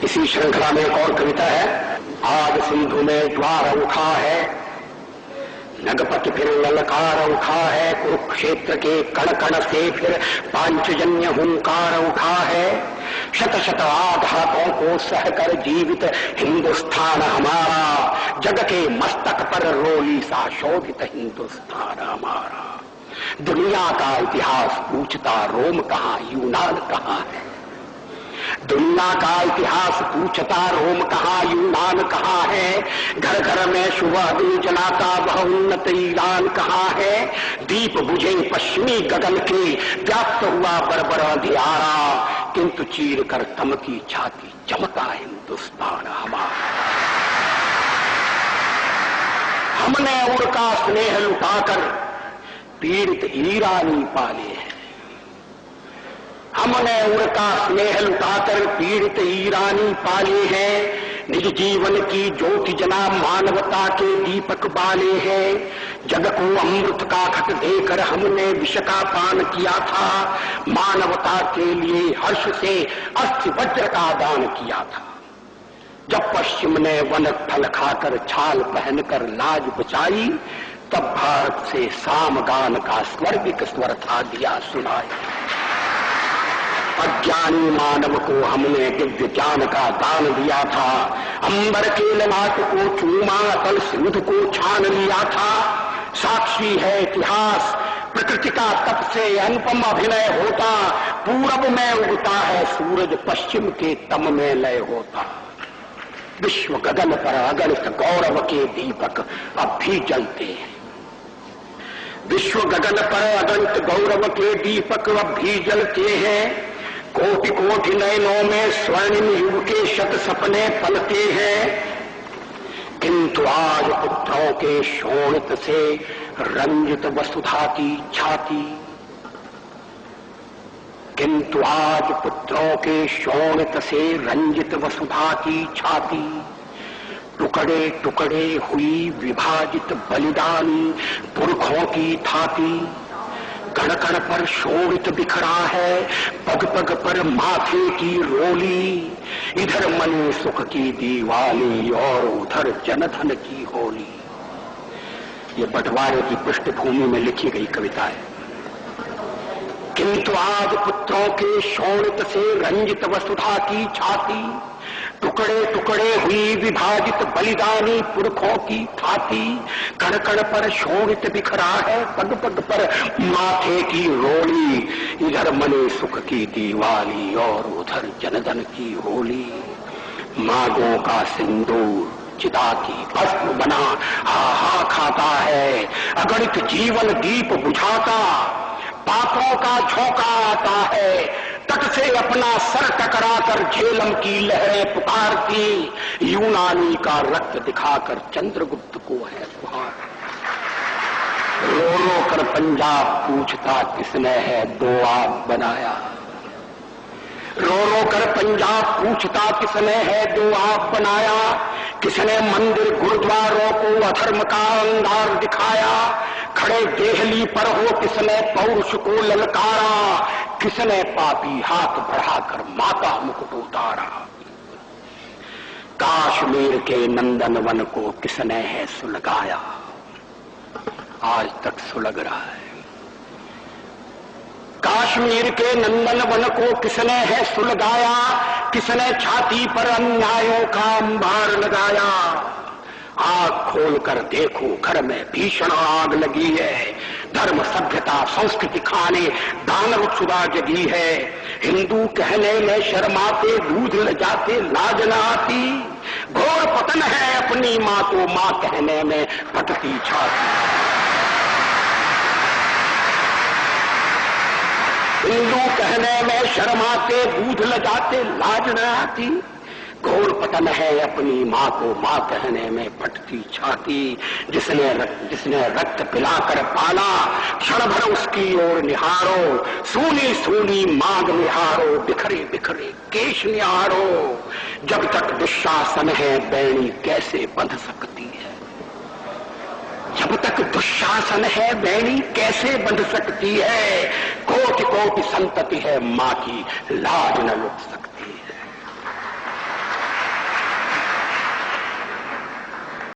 इसी श्रृंखला में एक और कविता है। आज सिंधु में ज्वार उठा है, नगपति फिर ललकार उठा है, कुरुक्षेत्र के कण कण से फिर पांचजन्य हुंकार उठा है। शत शत आघातों को सहकर जीवित हिंदुस्तान हमारा, जग के मस्तक पर रोली सा शोभित हिंदुस्तान हमारा। दुनिया का इतिहास पूछता रोम कहाँ यूनान कहाँ है, दुनिया का इतिहास पूछता रोम कहाँ यूनान कहाँ है। घर घर में शुभ अग्नि जलाता वह उन्नत ईरान कहाँ है। दीप बुझे पश्चिमी गगन के व्याप्त हुआ बरबर अंधियारा, किंतु चीर कर तम की छाती चमका हिंदुस्तान हमारा। हमने उनका स्नेह लुटाकर पीड़ित ईरानी पाले हैं, हमने उनका स्नेह लुटाकर पीड़ित ईरानी पाले हैं। निज जीवन की ज्योति जना मानवता के दीपक बाले हैं। जग को अमृत का घट देकर हमने विष का पान किया था, मानवता के लिए हर्ष से अस्थि वज्र का दान किया था। जब पश्चिम ने वन फल खाकर छाल पहनकर लाज बचाई, तब भारत से सामगान का स्वर्गिक स्वर था दिया सुनाई। अज्ञानी मानव को हमने दिव्य ज्ञान का दान दिया था, अंबर के ललाट को चूमा तल सिंधु को छान लिया था। साक्षी है इतिहास प्रकृति का तप से अनुपम अभिनय होता, पूरब में उगता है सूरज पश्चिम के तम में लय होता। विश्व गगन पर अगणित गौरव के दीपक अब भी जलते हैं, विश्व गगन पर अगणित गौरव के दीपक अब भी जलते हैं। कोटि कोटि नयनों में स्वर्णिम युग के शत सपने पलते हैं, किंतु आज पुत्रों के शोणित से रंजित वसुधा की छाती, किंतु आज पुत्रों के शोणित से रंजित वसुधा की छाती। टुकड़े टुकड़े हुई विभाजित बलिदानी पुरखों की थाती, कण कण पर शोणित बिखरा है पग पग पर माथे की रोली। इधर मन सुख की दीवाली और उधर जनधन की होली। ये बंटवारे की पृष्ठभूमि में लिखी गई कविता है। किंतु आज पुत्रों के शोणित से रंजित वसुधा की छाती, टुकड़े टुकड़े हुई विभाजित बलिदानी पुरखों की थाती। कण कण पर शोणित बिखरा है पग पग पर माथे की रोली। इधर मने सुख की दीवाली और उधर जनधन की होली। मांगों का सिंदूर चिता की भस्म बना हा हा खाता है, अगणित जीवन दीप बुझाता पापों का झोंका आता है। तट से अपना सर टकराकर झेलम की लहरें पुकारती, यूनानी का रक्त दिखाकर चंद्रगुप्त को है पुकार। रो रो कर पंजाब पूछता किसने है दो आग बनाया, रो रो कर पंजाब पूछता किसने है दो आग बनाया। किसने मंदिर गुरुद्वारों को अधर्म का अंगार दिखाया, खड़े देहली पर हो किसने पौरुष को ललकारा। किसने पापी हाथ बढ़ाकर माता मुकुट उतारा। काश्मीर के नंदनवन को किसने है सुलगाया, आज तक सुलग रहा है। काश्मीर के नंदनवन को किसने है सुलगाया, किसने छाती पर अन्यायों का अंबार लगाया। आग खोलकर देखो घर में भीषण आग लगी है, धर्म सभ्यता संस्कृति खाने दानव क्षुधा जगी है। हिंदू कहने में शर्माते दूध ल जाते लाज न आती, घोर पतन है अपनी माँ को माँ कहने में फटती छाती। हिंदू कहने में शर्माते दूध ल जाते लाज न आती, घोर पतन है अपनी माँ को माँ कहने में फटती छाती। जिसने रक्त पिलाकर पाला क्षण भर उसकी ओर निहारो, सूनी सूनी मांग निहारो, बिखरे बिखरे केश निहारो। जब तक दुशासन है बैणी कैसे बंध सकती है, जब तक दुशासन है बैणी कैसे बंध सकती है। कोटि कोटि संतति है माँ की लाज न लुट सकती है।